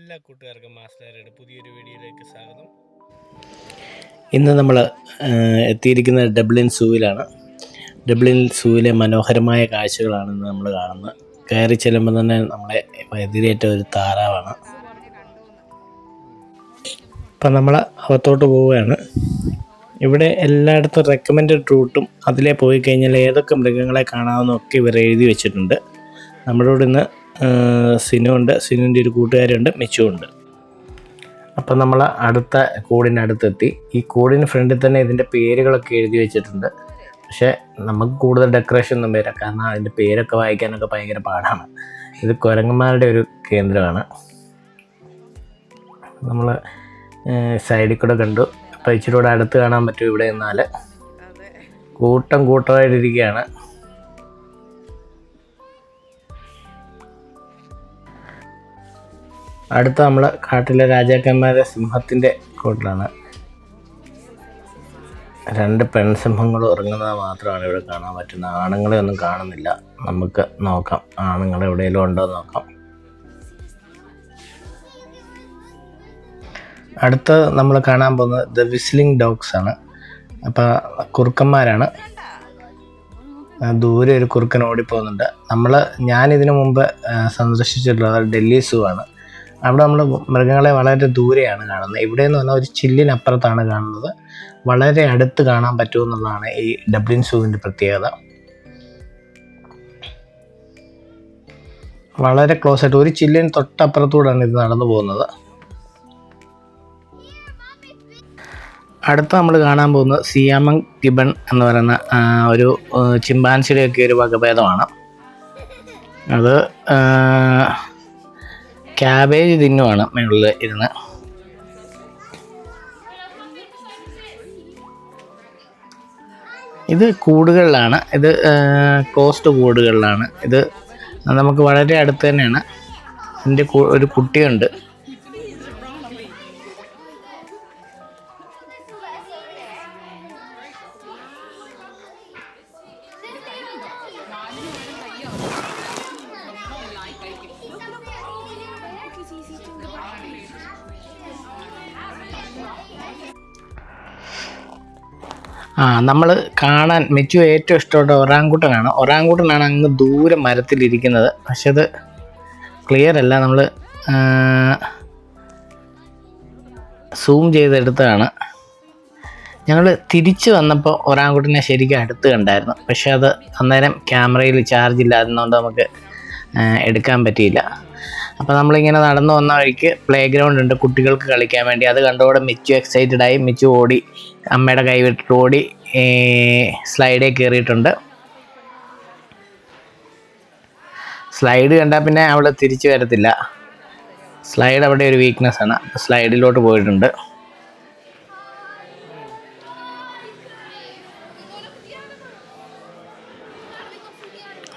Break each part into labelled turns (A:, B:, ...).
A: എല്ലാ കൂട്ടുകാർക്കും മാസ്റ്ററുടെ പുതിയൊരു വീഡിയോയിലേക്ക് സ്വാഗതം.
B: ഇന്ന് നമ്മൾ എത്തിയിരിക്കുന്നത് ഡബ്ലിൻ സൂവിലാണ്. ഡബ്ലിൻ സൂവിലെ മനോഹരമായ കാഴ്ചകളാണ് ഇന്ന് നമ്മൾ കാണുന്നത്. കയറി ചെല്ലുമ്പോൾ തന്നെ നമ്മളെ എതിരേറ്റ ഒരു താറാവാണ്. അപ്പം നമ്മൾ അകത്തോട്ട് പോവുകയാണ്. ഇവിടെ എല്ലായിടത്തും റെക്കമെൻഡഡ് റൂട്ടും അതിലേ പോയി കഴിഞ്ഞാൽ ഏതൊക്കെ മൃഗങ്ങളെ കാണാമെന്നൊക്കെ ഇവർ എഴുതി വെച്ചിട്ടുണ്ട്. നമ്മളോട് ഇന്ന് സിനു ഉണ്ട്, സിനുവിൻ്റെ ഒരു കൂട്ടുകാരുണ്ട്, മിച്ചു ഉണ്ട്. അപ്പം നമ്മൾ അടുത്ത കൂടിനടുത്തെത്തി. ഈ കൂടിന് ഫ്രണ്ടിൽ തന്നെ ഇതിൻ്റെ പേരുകളൊക്കെ എഴുതി വെച്ചിട്ടുണ്ട്. പക്ഷേ നമുക്ക് കൂടുതൽ ഡെക്കറേഷൻ ഒന്നും വരാം, കാരണം അതിൻ്റെ പേരൊക്കെ വായിക്കാനൊക്കെ ഭയങ്കര പാടാണ്. ഇത് കുരങ്ങന്മാരുടെ ഒരു കേന്ദ്രമാണ്. നമ്മൾ സൈഡിൽ കൂടെ കണ്ടു. അപ്പോൾ ഇച്ചിരി കൂടെ അടുത്ത് കാണാൻ പറ്റും. ഇവിടെ എന്നാൽ കൂട്ടമായിട്ടിരിക്കുകയാണ്. അടുത്ത നമ്മൾ കാട്ടിലെ രാജാക്കന്മാരെ സിംഹത്തിൻ്റെ കൂട്ടിലാണ്. 2 പെൺസിംഹങ്ങൾ ഉറങ്ങുന്നത് മാത്രമാണ് ഇവിടെ കാണാൻ പറ്റുന്നത്. ആണുങ്ങളെ ഒന്നും കാണുന്നില്ല. നമുക്ക് നോക്കാം, ആണുങ്ങൾ എവിടെയെങ്കിലും ഉണ്ടോ എന്ന് നോക്കാം. അടുത്ത നമ്മൾ കാണാൻ പോകുന്നത് ദ വിസ്ലിംഗ് ഡോഗ്സ് ആണ്. അപ്പോൾ കുറുക്കന്മാരാണ്. ദൂരെ ഒരു കുറുക്കൻ ഓടിപ്പോകുന്നുണ്ട്. ഞാനിതിനു മുമ്പ് സന്ദർശിച്ചിട്ടുള്ളത് ഡൽഹി സൂ ആണ്. അവിടെ നമ്മൾ മൃഗങ്ങളെ വളരെ ദൂരെയാണ് കാണുന്നത്. ഇവിടെ എന്ന് പറഞ്ഞാൽ ഒരു ചില്ലിനപ്പുറത്താണ് കാണുന്നത്. വളരെ അടുത്ത് കാണാൻ പറ്റുമെന്നുള്ളതാണ് ഈ ഡബ്ലിൻ സൂവിൻ്റെ പ്രത്യേകത. വളരെ ക്ലോസ് ആയിട്ട് ഒരു ചില്ലിന് തൊട്ടപ്പുറത്തൂടെയാണ് ഇത് നടന്നു പോകുന്നത്. അടുത്ത നമ്മൾ കാണാൻ പോകുന്നത് സിയാമങ് ഗിബൺ എന്ന് പറയുന്ന ഒരു ചിമ്പാൻസിയുടെയൊക്കെ ഒരു വകഭേദമാണ്. അത് ക്യാബേജ് തിന്നുവാണ് മുകളിൽ ഇരുന്ന്. ഇത് കൂടുകളിലാണ്. ഇത് ക്ലോസ്ഡ് കൂടുകളിലാണ്. ഇത് നമുക്ക് വളരെ അടുത്ത് തന്നെയാണ്. എൻ്റെ ഒരു കുട്ടിയുണ്ട്. നമ്മൾ കാണാൻ മെച്ചു ഏറ്റവും ഇഷ്ടപ്പെട്ട ഒറാങ്കൂട്ടനാണ് അങ്ങ് ദൂരെ മരത്തിലിരിക്കുന്നത്. പക്ഷെ അത് ക്ലിയർ അല്ല, നമ്മൾ സൂം ചെയ്തെടുത്തതാണ്. ഞങ്ങൾ തിരിച്ച് വന്നപ്പോൾ ഒറാങ്കൂട്ടനെ ശരിക്കും അടുത്ത് കണ്ടായിരുന്നു. പക്ഷെ അത് അന്നേരം ക്യാമറയിൽ ചാർജ് ഇല്ലായിരുന്നതുകൊണ്ട് നമുക്ക് എടുക്കാൻ പറ്റിയില്ല. അപ്പോൾ നമ്മളിങ്ങനെ നടന്നു വന്ന വഴിക്ക് പ്ലേ ഗ്രൗണ്ട് ഉണ്ട് കുട്ടികൾക്ക് കളിക്കാൻ വേണ്ടി. അത് കണ്ടോടെ മിച്ചു എക്സൈറ്റഡായി. മിച്ചു ഓടി, അമ്മയുടെ കൈ വിട്ടിട്ട് ഓടി സ്ലൈഡിൽ കയറിയിട്ടുണ്ട്. സ്ലൈഡ് കണ്ടാൽ പിന്നെ അവൾ തിരിച്ചു വരത്തില്ല. സ്ലൈഡ് അവിടെ ഒരു വീക്ക്നെസ് ആണ്. സ്ലൈഡിലോട്ട് പോയിട്ടുണ്ട്.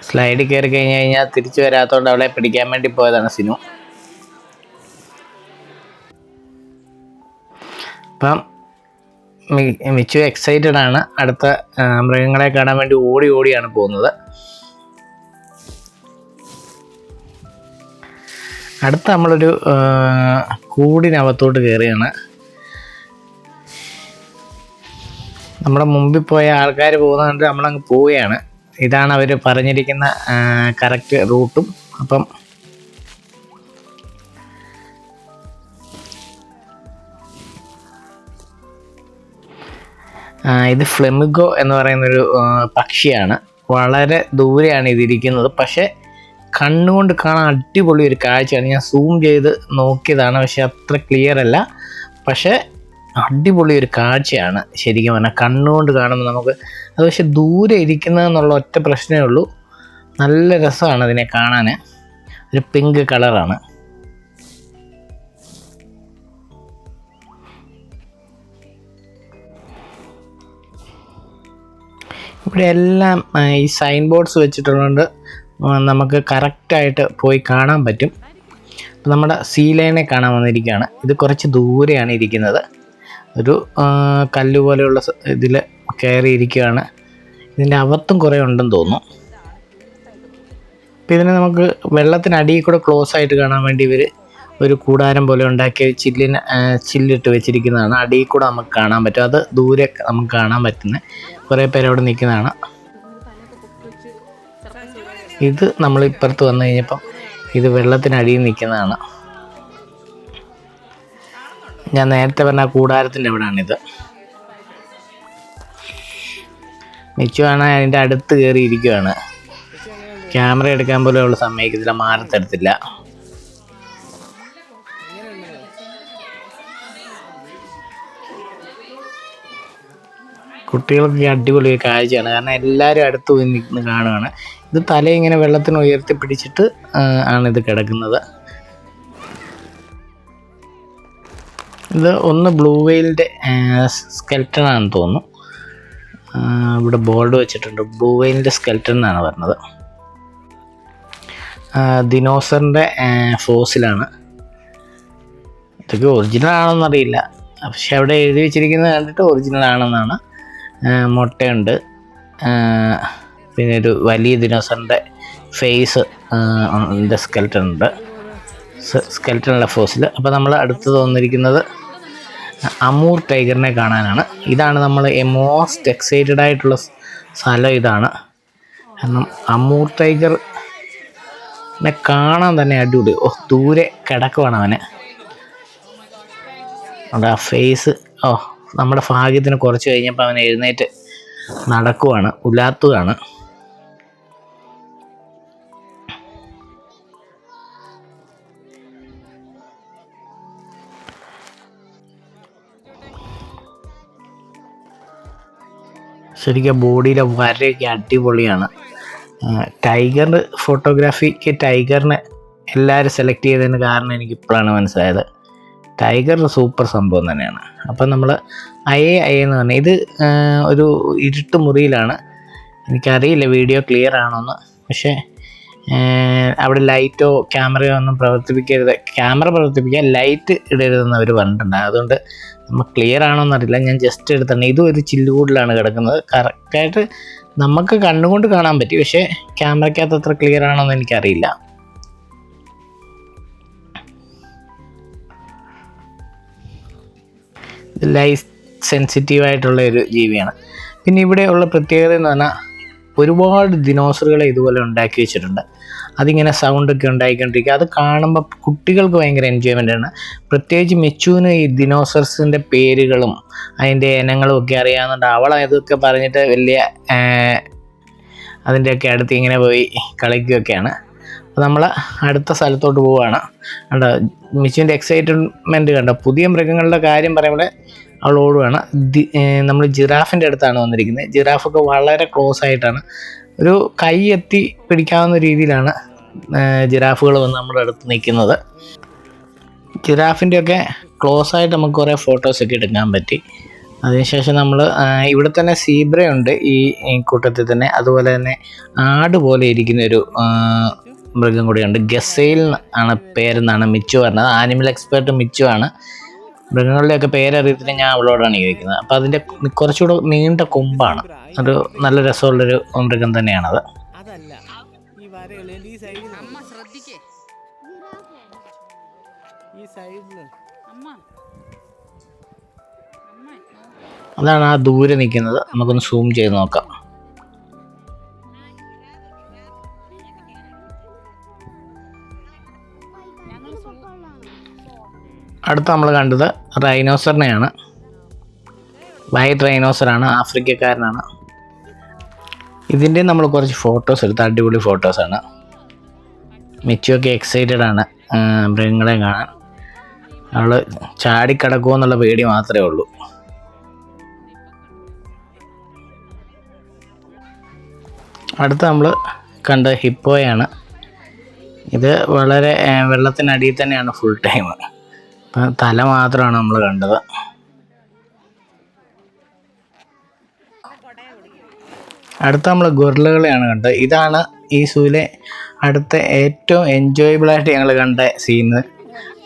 B: സ്ലൈഡിൽ കയറി കഴിഞ്ഞാൽ തിരിച്ചു വരാത്തതുകൊണ്ട് അവളെ പിടിക്കാൻ വേണ്ടി പോയതാണ് സിനു. അപ്പം മിച്ചു എക്സൈറ്റഡ് ആണ്. അടുത്ത മൃഗങ്ങളെ കാണാൻ വേണ്ടി ഓടിയാണ് പോകുന്നത്. അടുത്ത നമ്മളൊരു കൂടിനകത്തോട്ട് കയറിയാണ്. നമ്മുടെ മുമ്പിൽ പോയ ആൾക്കാർ പോകുന്നതുകൊണ്ട് നമ്മളങ്ങ് പോവുകയാണ്. ഇതാണ് അവർ പറഞ്ഞിരിക്കുന്ന കറക്റ്റ് റൂട്ടും. അപ്പം ഇത് ഫ്ലെമിഗോ എന്ന് പറയുന്നൊരു പക്ഷിയാണ്. വളരെ ദൂരെയാണ് ഇതിരിക്കുന്നത്. പക്ഷേ കണ്ണുകൊണ്ട് കാണാൻ അടിപൊളി ഒരു കാഴ്ചയാണ്. ഞാൻ സൂം ചെയ്ത് നോക്കിയതാണ്, പക്ഷെ അത്ര ക്ലിയർ അല്ല. പക്ഷേ അടിപൊളി ഒരു കാഴ്ചയാണ് ശരിക്കും പറഞ്ഞാൽ. കണ്ണുകൊണ്ട് കാണുമ്പോൾ നമുക്ക് അത് പക്ഷെ ദൂരെ ഇരിക്കുന്നതെന്നുള്ള ഒറ്റ പ്രശ്നമേ ഉള്ളൂ. നല്ല രസമാണ് അതിനെ കാണാൻ. ഒരു പിങ്ക് കളറാണ്. ഇവിടെ എല്ലാം ഈ സൈൻ ബോർഡ്സ് വെച്ചിട്ടുള്ളതുകൊണ്ട് നമുക്ക് കറക്റ്റായിട്ട് പോയി കാണാൻ പറ്റും. നമ്മുടെ സീ ലയനെ കാണാൻ വന്നിരിക്കുകയാണ്. ഇത് കുറച്ച് ദൂരെയാണ് ഇരിക്കുന്നത്. ഒരു കല്ല് പോലെയുള്ള ഇതിൽ കയറിയിരിക്കുകയാണ്. ഇതിൻ്റെ അകത്തും കുറേ ഉണ്ടെന്ന് തോന്നുന്നു. അപ്പോൾ ഇതിനെ നമുക്ക് വെള്ളത്തിനടിയിൽ കൂടെ ക്ലോസ് ആയിട്ട് കാണാൻ വേണ്ടി ഇവർ ഒരു കൂടാരം പോലെ ഉണ്ടാക്കി ചില്ലിട്ട് വെച്ചിരിക്കുന്നതാണ്. അടിയിൽ കൂടെ നമുക്ക് കാണാൻ പറ്റും. അത് ദൂരെ നമുക്ക് കാണാൻ പറ്റുന്ന കുറേ പേര് അവിടെ നിൽക്കുന്നതാണ്. ഇത് നമ്മൾ ഇപ്പുറത്ത് വന്നു കഴിഞ്ഞപ്പം ഇത് വെള്ളത്തിനടിയിൽ നിൽക്കുന്നതാണ്. ഞാൻ നേരത്തെ പറഞ്ഞ കൂടാരത്തിൻ്റെ അവിടെയാണിത്. മിച്ചുവാണ് അതിൻ്റെ അടുത്ത് കയറിയിരിക്കുകയാണ്. ക്യാമറ എടുക്കാൻ പോലും അവൾ സമ്മതിക്കത്തില്ല, മാറത്തെടുത്തില്ല. കുട്ടികൾക്ക് അടിപൊളി കാഴ്ചയാണ്, കാരണം എല്ലാവരും അടുത്ത് പോയി നിന്ന് കാണുകയാണ്. ഇത് തല ഇങ്ങനെ വെള്ളത്തിന് ഉയർത്തി പിടിച്ചിട്ട് ആണിത് കിടക്കുന്നത്. ഇത് ഒന്ന് ബ്ലൂ വെയിലിൻ്റെ സ്കെൽട്ടൺ ആണെന്ന് തോന്നുന്നു. ഇവിടെ ബോർഡ് വെച്ചിട്ടുണ്ട്, ബ്ലൂ വെയിലിൻ്റെ സ്കെൽട്ടൺ എന്നാണ് പറഞ്ഞത്. ദിനോസറിൻ്റെ ഫോസിലാണ്. ഇതൊക്കെ ഒറിജിനൽ ആണോന്നറിയില്ല, പക്ഷെ അവിടെ എഴുതി വെച്ചിരിക്കുന്നത് കണ്ടിട്ട് ഒറിജിനൽ ആണെന്നാണ്. മുട്ടയുണ്ട്, പിന്നെ ഒരു വലിയ ദിനോസറിൻ്റെ ഫേസ് സ്കെൽട്ടൺ ഉണ്ട്, സ്കെൽട്ടണുള്ള ഫോസിൽ. അപ്പോൾ നമ്മൾ അടുത്ത് വന്നിരിക്കുന്നത് അമൂർ ടൈഗറിനെ കാണാനാണ്. ഇതാണ് നമ്മൾ മോസ്റ്റ് എക്സൈറ്റഡ് ആയിട്ടുള്ള സ്ഥലം ഇതാണ്. കാരണം അമൂർ ടൈഗറിനെ കാണാൻ തന്നെ അടിപൊളി. ദൂരെ കിടക്കുവാണ് അവന്. അവിടെ ആ ഫേസ്, നമ്മുടെ ഭാഗ്യത്തിന് കുറച്ച് കഴിഞ്ഞപ്പോൾ അവൻ എഴുന്നേറ്റ് നടക്കുവാണ്, ഉലാത്തുകയാണ്. ശരിക്കും ബോഡിയിലെ വരയൊക്കെ അടിപൊളിയാണ്. ടൈഗർ ഫോട്ടോഗ്രാഫിക്ക് ടൈഗറിനെ എല്ലാവരും സെലക്ട് ചെയ്തതിന് കാരണം എനിക്കിപ്പോഴാണ് മനസ്സിലായത്. ടൈഗർ സൂപ്പർ സംഭവം തന്നെയാണ്. അപ്പം നമ്മൾ എന്ന് പറഞ്ഞാൽ ഇത് ഒരു ഇരുട്ട് മുറിയിലാണ്. എനിക്കറിയില്ല വീഡിയോ ക്ലിയർ ആണോന്ന്, പക്ഷേ അവിടെ ലൈറ്റോ ക്യാമറയോ ഒന്നും പ്രവർത്തിപ്പിക്കരുത്, ക്യാമറ പ്രവർത്തിപ്പിക്കാൻ ലൈറ്റ് ഇടരുതെന്ന് അവർ പറഞ്ഞിട്ടുണ്ട്. അതുകൊണ്ട് നമുക്ക് ക്ലിയർ ആണോന്നറിയില്ല, ഞാൻ ജസ്റ്റ് എടുത്താണ്. ഇതും ഒരു ചില്ലുകൂടിലാണ് കിടക്കുന്നത്. കറക്റ്റായിട്ട് നമുക്ക് കണ്ണുകൊണ്ട് കാണാൻ പറ്റി, പക്ഷേ ക്യാമറയ്ക്കകത്ത് അത്ര ക്ലിയർ ആണോന്ന് എനിക്കറിയില്ല. ലൈറ്റ് സെൻസിറ്റീവായിട്ടുള്ള ഒരു ജീവിയാണ്. പിന്നെ ഇവിടെയുള്ള പ്രത്യേകത എന്ന് പറഞ്ഞാൽ ഒരുപാട് ദിനോസറുകളെ ഇതുപോലെ ഉണ്ടാക്കി വെച്ചിട്ടുണ്ട്. അതിങ്ങനെ സൗണ്ടൊക്കെ ഉണ്ടായിക്കൊണ്ടിരിക്കുക. അത് കാണുമ്പോൾ കുട്ടികൾക്ക് ഭയങ്കര എൻജോയ്മെൻ്റ് ആണ്. പ്രത്യേകിച്ച് മിച്ചുവിന് ഈ ദിനോസർസിൻ്റെ പേരുകളും അതിൻ്റെ ഇനങ്ങളും ഒക്കെ അറിയാവുന്നുണ്ട്. അവൾ ഇതൊക്കെ പറഞ്ഞിട്ട് വലിയ അതിൻ്റെയൊക്കെ അടുത്ത് ഇങ്ങനെ പോയി കളിക്കുകയൊക്കെയാണ്. അപ്പോൾ നമ്മൾ അടുത്ത സ്ഥലത്തോട്ട് പോവുകയാണ്. കണ്ടോ മിച്ചുവിൻ്റെ എക്സൈറ്റ്മെൻറ്റ് കണ്ടോ. പുതിയ മൃഗങ്ങളുടെ കാര്യം പറയുമ്പോൾ അവൾ ഓടുകയാണ്. നമ്മൾ ജിറാഫിൻ്റെ അടുത്താണ് വന്നിരിക്കുന്നത്. ജിറാഫൊക്കെ വളരെ ക്ലോസ് ആയിട്ടാണ്, ഒരു കൈ എത്തി പിടിക്കാവുന്ന രീതിയിലാണ് ജിറാഫുകൾ വന്ന് നമ്മുടെ അടുത്ത് നിൽക്കുന്നത്. ജിറാഫിൻ്റെയൊക്കെ ക്ലോസ് ആയിട്ട് നമുക്ക് കുറേ ഫോട്ടോസൊക്കെ എടുക്കാൻ പറ്റി. അതിനുശേഷം നമ്മൾ ഇവിടെ തന്നെ സീബ്രയുണ്ട് ഈ കൂട്ടത്തിൽ തന്നെ. അതുപോലെ തന്നെ ആട് പോലെ ഇരിക്കുന്നൊരു മൃഗം കൂടിയുണ്ട്. ഗസൈൽ ആണ് പേരെന്നാണ് മിച്ചു പറഞ്ഞത്. ആനിമൽ എക്സ്പേർട്ട് മിച്ചു ആണ്. മൃഗങ്ങളുടെയൊക്കെ പേരറിയത്തില്ല, ഞാൻ അവളോടാണ് ചോദിക്കുന്നത്. അപ്പോൾ അതിൻ്റെ കുറച്ചുകൂടെ നീണ്ട കൊമ്പാണ്. ഒരു നല്ല രസമുള്ളൊരു മൃഗം തന്നെയാണത്. അതാണ് ആ ദൂരെ നിൽക്കുന്നത്. നമുക്കൊന്ന് സൂം ചെയ്ത് നോക്കാം. അടുത്ത നമ്മൾ കണ്ടത് റൈനോസറിനെയാണ്. വൈറ്റ് റൈനോസറാണ്, ആഫ്രിക്കക്കാരനാണ്. ഇതിൻ്റെ നമ്മൾ കുറച്ച് ഫോട്ടോസ് എടുത്ത്, അടിപൊളി ഫോട്ടോസാണ്. മിച്ചുവൊക്കെ എക്സൈറ്റഡ് ആണ് മൃഗങ്ങളെ കാണാൻ. അവൾ ചാടിക്കടക്കുമോ എന്നുള്ള പേടി മാത്രമേ ഉള്ളൂ. അടുത്ത നമ്മൾ കണ്ട ഹിപ്പോയാണ്. ഇത് വളരെ വെള്ളത്തിനടിയിൽ തന്നെയാണ് ഫുൾ ടൈം. തല മാത്രമാണ് നമ്മൾ കണ്ടത്. അടുത്ത നമ്മൾ ഗൊറില്ലകളെയാണ് കണ്ടത്. ഇതാണ് ഈ സൂവിലെ അടുത്ത ഏറ്റവും എൻജോയബിളായിട്ട് ഞങ്ങൾ കണ്ട സീന്.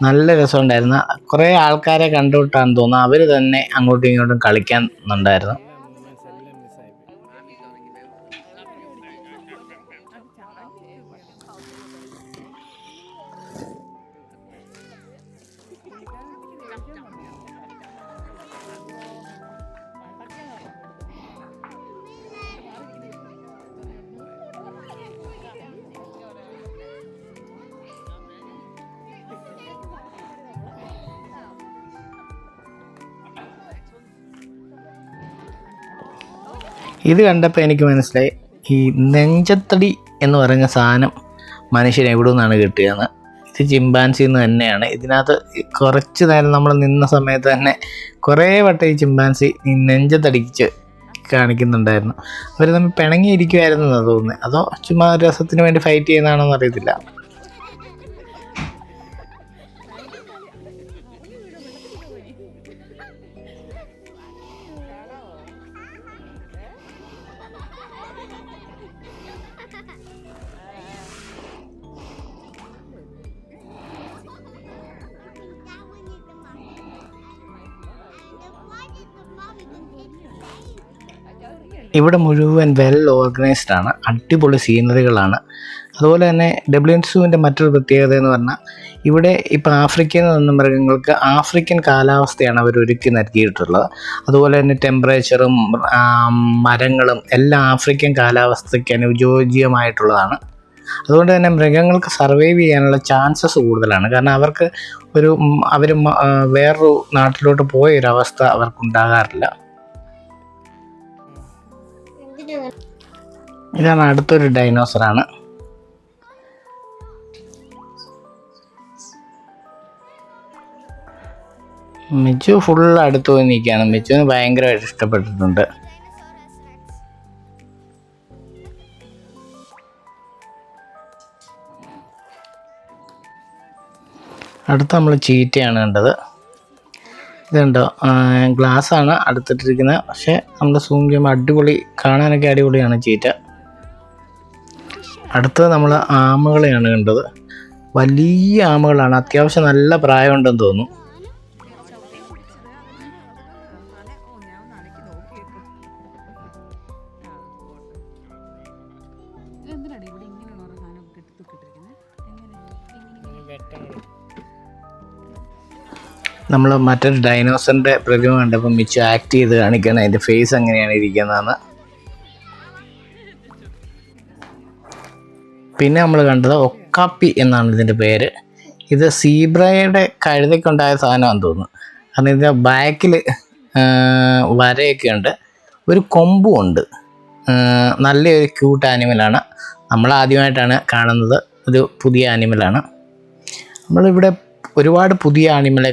B: നല്ല രസമുണ്ടായിരുന്നു. കുറേ ആൾക്കാരെ കണ്ടുവിട്ടാന്ന് തോന്നുന്നു, അവർ തന്നെ അങ്ങോട്ടും ഇങ്ങോട്ടും കളിക്കാനുണ്ടായിരുന്നു. ഇത് കണ്ടപ്പോൾ എനിക്ക് മനസ്സിലായി ഈ നെഞ്ചത്തടി എന്ന് പറഞ്ഞ സാധനം മനുഷ്യൻ എവിടെ നിന്നാണ് കിട്ടിയതെന്ന്. ഇത് ചിമ്പാൻസിയിൽ നിന്ന് തന്നെയാണ്. ഇതിനകത്ത് കുറച്ച് നേരം നമ്മൾ നിന്ന സമയത്ത് തന്നെ കുറേ വട്ടം ഈ ചിമ്പാൻസി ഈ നെഞ്ചത്തടിച്ച് കാണിക്കുന്നുണ്ടായിരുന്നു. അവർ തമ്മിൽ പിണങ്ങിയിരിക്കുമായിരുന്നു എന്നാണ് തോന്നുന്നത്. അതോ ചുമ്മാ രസത്തിന് വേണ്ടി ഫൈറ്റ് ചെയ്യുന്നതാണോന്ന് അറിയത്തില്ല. ഇവിടെ മുഴുവൻ വെൽ ഓർഗനൈസ്ഡ് ആണ്, അടിപൊളി സീനറികളാണ്. അതുപോലെ തന്നെ ഡബ്ല്യു സൂവിൻ്റെ മറ്റൊരു പ്രത്യേകത എന്ന് പറഞ്ഞാൽ ഇവിടെ ഇപ്പോൾ ആഫ്രിക്കയിൽ നിന്ന് വന്ന മൃഗങ്ങൾക്ക് ആഫ്രിക്കൻ കാലാവസ്ഥയാണ് അവർ ഒരുക്കി നൽകിയിട്ടുള്ളത്. അതുപോലെ തന്നെ ടെമ്പറേച്ചറും മരങ്ങളും എല്ലാം ആഫ്രിക്കൻ കാലാവസ്ഥയ്ക്ക് അനുയോജ്യമായിട്ടുള്ളതാണ്. അതുകൊണ്ട് തന്നെ മൃഗങ്ങൾക്ക് സർവൈവ് ചെയ്യാനുള്ള ചാൻസസ് കൂടുതലാണ്. കാരണം അവർക്ക് അവർ വേറൊരു നാട്ടിലോട്ട് പോയൊരവസ്ഥ അവർക്കുണ്ടാകാറില്ല. ഇതാണ് അടുത്തൊരു ഡൈനോസറാണ്. മിച്ചു ഫുൾ അടുത്ത് പോയി നിൽക്കുകയാണ്. മിച്ചുവിന് ഭയങ്കരമായിട്ട് ഇഷ്ടപ്പെട്ടിട്ടുണ്ട്. അടുത്ത് നമ്മൾ ചീറ്റയാണ് കണ്ടത്. ഇതുണ്ടോ, ഗ്ലാസ്സാണ് അടുത്തിട്ടിരിക്കുന്നത്. പക്ഷേ നമ്മൾ സൂം ചെയ്യുമ്പോൾ അടിപൊളി, കാണാനൊക്കെ അടിപൊളിയാണ് ചീറ്റ. അടുത്തത് നമ്മൾ ആമകളെയാണ് കണ്ടത്. വലിയ ആമകളാണ്, അത്യാവശ്യം നല്ല പ്രായമുണ്ടെന്ന് തോന്നുന്നു. നമ്മൾ മറ്റൊരു ഡൈനോസറിൻ്റെ പ്രതിമ കണ്ടപ്പോൾ മിച്ചു ആക്ട് ചെയ്ത് കാണിക്കാൻ അതിൻ്റെ ഫേസ് എങ്ങനെയാണ് ഇരിക്കുന്നതെന്ന്. പിന്നെ നമ്മൾ കണ്ടത് ഒക്കാപ്പി എന്നാണ് ഇതിൻ്റെ പേര്. ഇത് സീബ്രയുടെ കഴുതയ്ക്കുണ്ടായ സാധനമാണെന്ന് തോന്നുന്നു. കാരണം ഇതിൻ്റെ ബാക്കിൽ വരയൊക്കെ ഉണ്ട്, ഒരു കൊമ്പുമുണ്ട്. നല്ലൊരു ക്യൂട്ട് ആനിമലാണ്. നമ്മൾ ആദ്യമായിട്ടാണ് കാണുന്നത്, ഒരു പുതിയ ആനിമലാണ്. നമ്മളിവിടെ ഒരുപാട് പുതിയ ആനിമലെ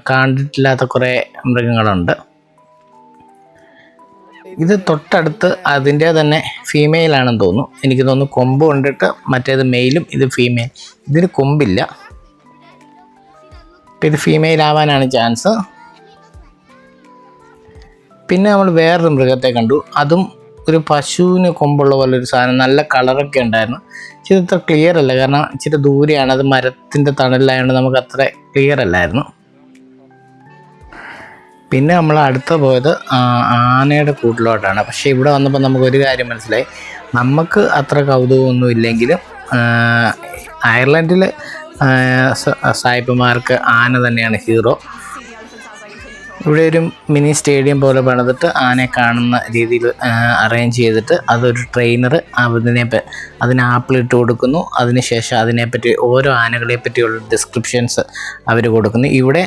B: കണ്ടിട്ടില്ലാത്ത കുറേ മൃഗങ്ങളുണ്ട്. ഇത് തൊട്ടടുത്ത് അതിൻ്റെ തന്നെ ഫീമെയിലാണെന്ന് തോന്നുന്നു. എനിക്ക് തോന്നുന്നു കൊമ്പ് കൊണ്ടിട്ട് മറ്റേത് മെയിലും ഇത് ഫീമെയിൽ. ഇതിന് കൊമ്പില്ല, ഇത് ഫീമെയിൽ ആവാനാണ് ചാൻസ്. പിന്നെ നമ്മൾ വേറൊരു മൃഗത്തെ കണ്ടു. അതും ഒരു പശുവിന് കൊമ്പുള്ള പോലെ ഒരു സാധനം, നല്ല കളറൊക്കെ ഉണ്ടായിരുന്നു. പക്ഷെ ഇത്ര ക്ലിയർ അല്ല, കാരണം ഇച്ചിരി ദൂരെയാണ്, അത് മരത്തിൻ്റെ തണലിലായതുകൊണ്ട് നമുക്ക് അത്ര ക്ലിയർ അല്ലായിരുന്നു. പിന്നെ നമ്മൾ അടുത്ത പോയത് ആനയുടെ കൂട്ടിലോട്ടാണ്. പക്ഷേ ഇവിടെ വന്നപ്പോൾ നമുക്കൊരു കാര്യം മനസ്സിലായി. നമുക്ക് അത്ര കൗതുകമൊന്നും ഇല്ലെങ്കിലും അയർലൻഡിൽ സായിപ്പന്മാർക്ക് ആന തന്നെയാണ് ഹീറോ. ഇവിടെ ഒരു മിനി സ്റ്റേഡിയം പോലെ പണിതിട്ട് ആനയെ കാണുന്ന രീതിയിൽ അറേഞ്ച് ചെയ്തിട്ട് അതൊരു ട്രെയിനർ അതിന് ആപ്പിളിട്ട് കൊടുക്കുന്നു. അതിനുശേഷം അതിനെപ്പറ്റി ഓരോ ആനകളെ പറ്റിയുള്ള ഡിസ്ക്രിപ്ഷൻസ് അവർ കൊടുക്കുന്നു. ഇവിടെ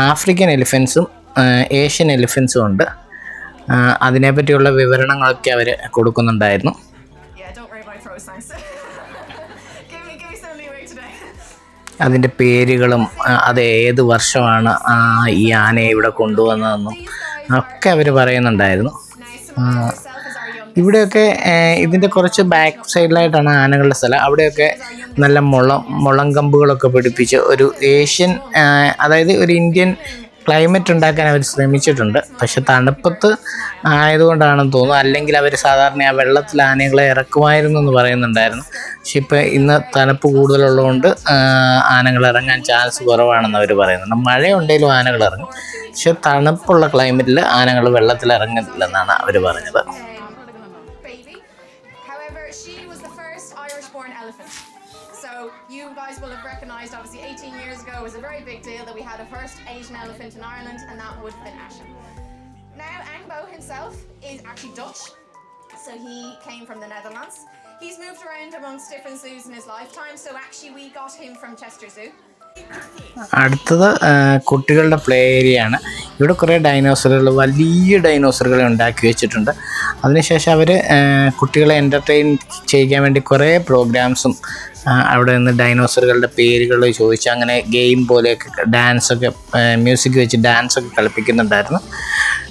B: ആഫ്രിക്കൻ എലിഫൻസും ഏഷ്യൻ എലിഫൻസും ഉണ്ട്. അതിനെപ്പറ്റിയുള്ള വിവരണങ്ങളൊക്കെ അവർ കൊടുക്കുന്നുണ്ടായിരുന്നു. അതിൻ്റെ പേരുകളും അത് ഏത് വർഷമാണ് ഈ ആനയെ ഇവിടെ കൊണ്ടുവന്നതെന്നും ഒക്കെ അവർ പറയുന്നുണ്ടായിരുന്നു. ഇവിടെയൊക്കെ ഇതിൻ്റെ കുറച്ച് ബാക്ക് സൈഡിലായിട്ടാണ് ആനകളുടെ സ്ഥലം. അവിടെയൊക്കെ നല്ല മുളം കമ്പുകളൊക്കെ പിടിപ്പിച്ച് ഒരു ഏഷ്യൻ, അതായത് ഒരു ഇന്ത്യൻ ക്ലൈമറ്റ് ഉണ്ടാക്കാൻ അവർ ശ്രമിച്ചിട്ടുണ്ട്. പക്ഷെ തണുപ്പത്ത് ആയതുകൊണ്ടാണെന്ന് തോന്നുന്നു. അല്ലെങ്കിൽ അവർ സാധാരണ ആ വെള്ളത്തിൽ ആനകളെ ഇറക്കുമായിരുന്നു എന്ന് പറയുന്നുണ്ടായിരുന്നു. പക്ഷെ ഇപ്പം ഇന്ന് തണുപ്പ് കൂടുതലുള്ളതുകൊണ്ട് ആനകൾ ഇറങ്ങാൻ ചാൻസ് കുറവാണെന്ന് അവർ പറയുന്നുണ്ട്. മഴയുണ്ടെങ്കിലും ആനകൾ ഇറങ്ങും, പക്ഷെ തണുപ്പുള്ള ക്ലൈമറ്റിൽ ആനകൾ വെള്ളത്തിൽ ഇറങ്ങില്ലെന്നാണ് അവർ പറഞ്ഞത്.
C: You guys will have recognised, obviously 18 years ago it was a very big deal that we had a first Asian elephant in Ireland, and that would have been Ashen. Now Angbo himself is actually Dutch, so he came from the Netherlands. He's moved around amongst different zoos in his lifetime, so actually we got him from Chester Zoo.
B: അടുത്തത് കുട്ടികളുടെ play area ആണ്. ഇവിടെ കുറേ ഡൈനോസറുകൾ, വലിയ ഡൈനോസറുകളെ ഉണ്ടാക്കി വെച്ചിട്ടുണ്ട്. അതിനുശേഷം അവർ കുട്ടികളെ എൻ്റർടൈൻ ചെയ്യിക്കാൻ വേണ്ടി കുറേ പ്രോഗ്രാംസും അവിടെ നിന്ന് ഡൈനോസറുകളുടെ പേരുകൾ ചോദിച്ച് അങ്ങനെ ഗെയിം പോലെയൊക്കെ ഡാൻസൊക്കെ മ്യൂസിക് വെച്ച് ഡാൻസൊക്കെ കളിപ്പിക്കുന്നുണ്ടായിരുന്നു.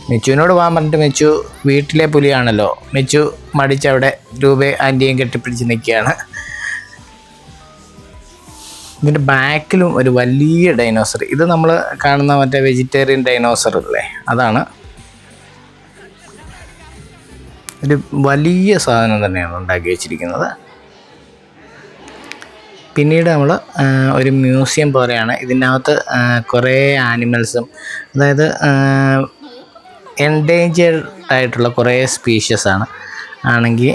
B: മിച്ചുവിനോട് പോകാൻ പറഞ്ഞിട്ട് മിച്ചു വീട്ടിലെ പുലിയാണല്ലോ, മിച്ചു മടിച്ചവിടെ രൂപയെ ആൻറ്റിയും കെട്ടിപ്പിടിച്ച് നിൽക്കുകയാണ്. ഇതിൻ്റെ ബാക്കിലും ഒരു വലിയ ഡൈനോസർ, ഇത് നമ്മൾ കാണുന്ന മറ്റേ വെജിറ്റേറിയൻ ഡൈനോസർ അല്ലേ, അതാണ്. ഒരു വലിയ സാധനം തന്നെയാണ് ഉണ്ടാക്കി വെച്ചിരിക്കുന്നത്. പിന്നീട് നമ്മൾ ഒരു മ്യൂസിയം പോലെയാണ്. ഇതിനകത്ത് കുറേ ആനിമൽസും, അതായത് എൻഡേഞ്ചേർഡ് ആയിട്ടുള്ള കുറേ സ്പീഷ്യസാണ്. ആണെങ്കിൽ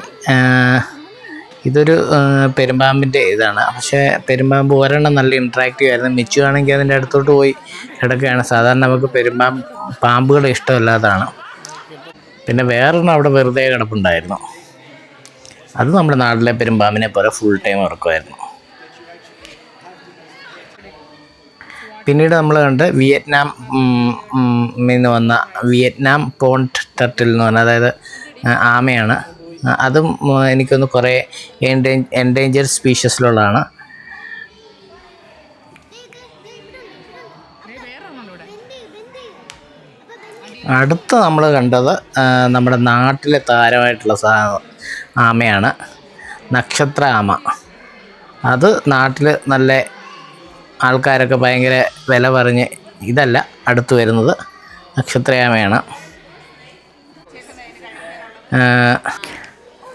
B: ഇതൊരു പെരുമ്പാമ്പിൻ്റെ ഇതാണ്. പക്ഷേ പെരുമ്പാമ്പ് ഒരെണ്ണം നല്ല ഇൻട്രാക്റ്റീവ് ആയിരുന്നു. മിച്ചു ആണെങ്കിൽ അതിൻ്റെ അടുത്തോട്ട് പോയി കിടക്കുകയാണ്. സാധാരണ നമുക്ക് പാമ്പുകളെ ഇഷ്ടമല്ലാത്തതാണ്. പിന്നെ വേറൊരെണ്ണം അവിടെ വെറുതെ കിടപ്പുണ്ടായിരുന്നു. അത് നമ്മുടെ നാട്ടിലെ പെരുമ്പാമ്പിനെ പോലെ ഫുൾ ടൈം ഉറക്കുമായിരുന്നു. പിന്നീട് നമ്മൾ കണ്ട് വിയറ്റ്നാം നിന്ന് വന്ന വിയറ്റ്നാം പോണ്ട് ടർട്ടിൽ എന്ന് പറഞ്ഞാൽ, അതായത് ആമയാണ്. അതും എനിക്കൊന്ന് കുറേ എൻഡേഞ്ചർഡ് സ്പീഷ്യസിലുള്ളതാണ്. അടുത്ത നമ്മൾ കണ്ടത് നമ്മുടെ നാട്ടിലെ താരമായിട്ടുള്ള ആമയാണ്, നക്ഷത്ര ആമ. അത് നാട്ടിൽ നല്ല ആൾക്കാരൊക്കെ ഭയങ്കര വില പറഞ്ഞ്, ഇതല്ല അടുത്ത് വരുന്നത് നക്ഷത്രയാമയാണ്.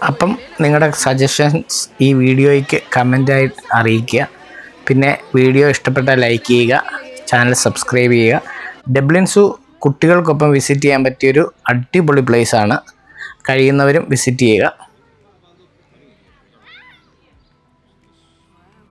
B: അപ്പം നിങ്ങളുടെ സജഷൻസ് ഈ വീഡിയോയ്ക്ക് കമൻ്റായി അറിയിക്കുക. പിന്നെ വീഡിയോ ഇഷ്ടപ്പെട്ടാൽ ലൈക്ക് ചെയ്യുക, ചാനൽ സബ്സ്ക്രൈബ് ചെയ്യുക. ഡബ്ലിൻ സൂ കുട്ടികൾക്കൊപ്പം വിസിറ്റ് ചെയ്യാൻ പറ്റിയൊരു അടിപൊളി പ്ലേസാണ്. കഴിയുന്നവരും വിസിറ്റ് ചെയ്യുക.